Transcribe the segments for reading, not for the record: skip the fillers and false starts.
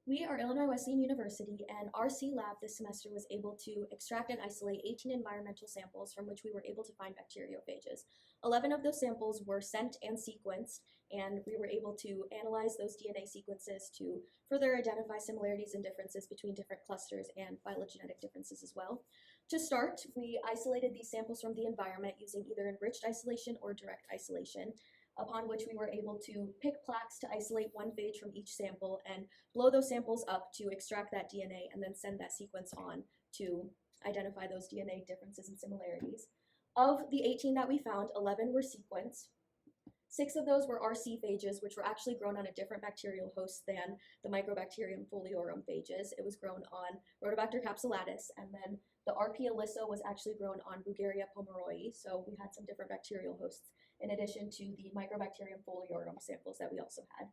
We are Illinois Wesleyan University, and our C lab this semester was able to extract and isolate 18 environmental samples from which we were able to find bacteriophages. 11 of those samples were sent and sequenced, and we were able to analyze those DNA sequences to further identify similarities and differences between different clusters and phylogenetic differences as well. To start, we isolated these samples from the environment using either enriched isolation or direct isolation, upon which we were able to pick plaques to isolate one phage from each sample and blow those samples up to extract that DNA and then send that sequence on to identify those DNA differences and similarities. Of the 18 that we found, 11 were sequenced. 6 of those were RC phages, which were actually grown on a different bacterial host than the Microbacterium foliorum phages. It was grown on Rhodobacter capsulatus, and then the RP alysso was actually grown on Bugarrhea pomeroi, so we had some different bacterial hosts in addition to the Microbacterium foliorum samples that we also had.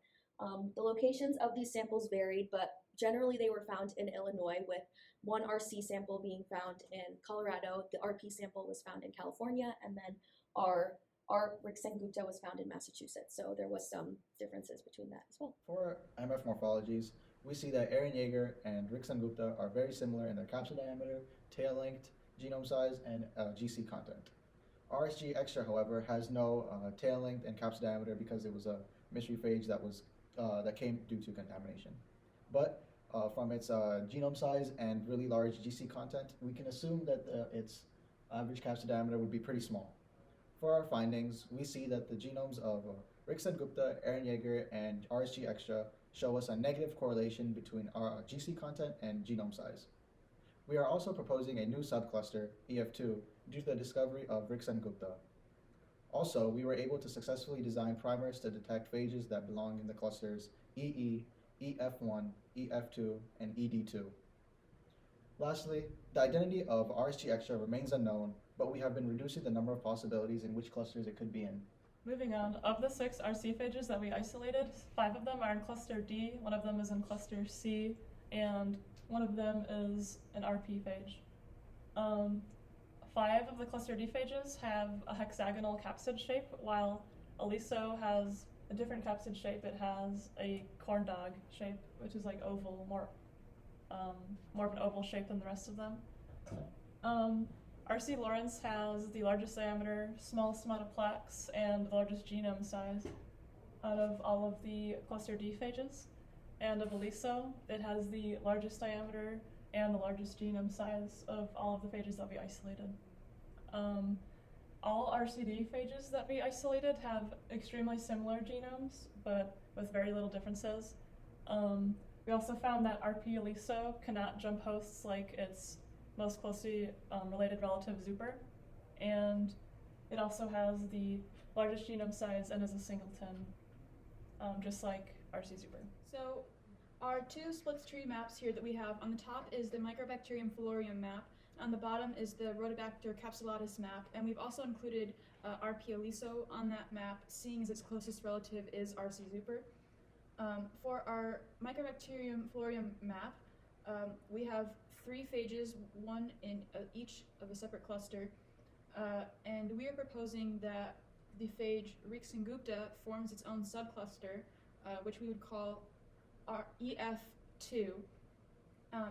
The locations of these samples varied, but generally they were found in Illinois, with one RC sample being found in Colorado, the RP sample was found in California, and then our Rixengupta was found in Massachusetts. So there was some differences between that as well. For MF morphologies, we see that Ehrenjaeger and Rixengupta are very similar in their capsid diameter, tail length, genome size, and GC content. RSG extra, however, has no tail length and capsid diameter because it was a mystery phage that came due to contamination. But from its genome size and really large GC content, we can assume that its average capsid diameter would be pretty small. For our findings, we see that the genomes of Rixengupta, Ehrenjaeger, and RSG extra show us a negative correlation between our GC content and genome size. We are also proposing a new subcluster, EF2, due to the discovery of Rixengupta. Also, we were able to successfully design primers to detect phages that belong in the clusters EE, EF1, EF2, and ED2. Lastly, the identity of RSG extra remains unknown, but we have been reducing the number of possibilities in which clusters it could be in. Moving on, of the 6 RC phages that we isolated, 5 of them are in cluster D, 1 of them is in cluster C, and 1 of them is an RP phage. 5 of the cluster D phages have a hexagonal capsid shape, while Aliso has a different capsid shape. It has a corn dog shape, which is like oval, more of an oval shape than the rest of them. RC Lawrence has the largest diameter, smallest amount of plaques, and the largest genome size out of all of the cluster D phages. And of Aliso, it has the largest diameter and the largest genome size of all of the phages that we isolated. All RCD phages that we isolated have extremely similar genomes, but with very little differences. We also found that RP Aliso cannot jump hosts like its most closely related relative Zuper, and it also has the largest genome size and is a singleton, just like RC Zuper. So our 2 split tree maps here that we have, on the top is the Microbacterium filarium map, on the bottom is the Rhodobacter capsulatus map, and we've also included RP Aliso on that map, seeing as its closest relative is RC Zuper. For our Microbacterium filarium map, we have 3 phages, 1 in each of a separate cluster, and we are proposing that the phage Rixengupta forms its own subcluster, which we would call our EF2.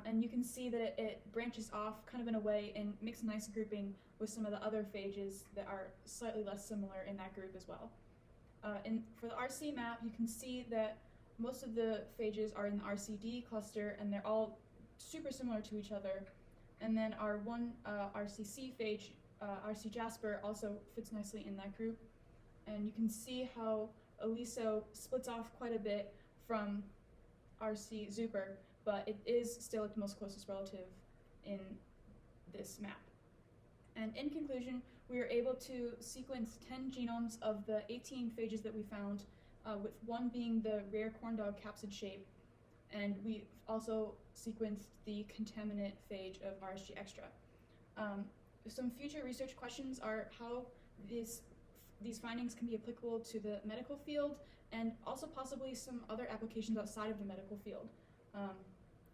And you can see that it branches off kind of in a way and makes a nice grouping with some of the other phages that are slightly less similar in that group as well. For the RC map, you can see that most of the phages are in the RCD cluster, and they're all super similar to each other. And then our one RCC phage, RC Jasper, also fits nicely in that group. And you can see how Aliso splits off quite a bit from RC Zuper, but it is still its most closest relative in this map. And in conclusion, we were able to sequence 10 genomes of the 18 phages that we found, with 1 being the rare corn dog capsid shape, and we also sequenced the contaminant phage of RSG extra. Some future research questions are how these findings can be applicable to the medical field, and also possibly some other applications outside of the medical field,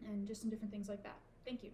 and just some different things like that. Thank you.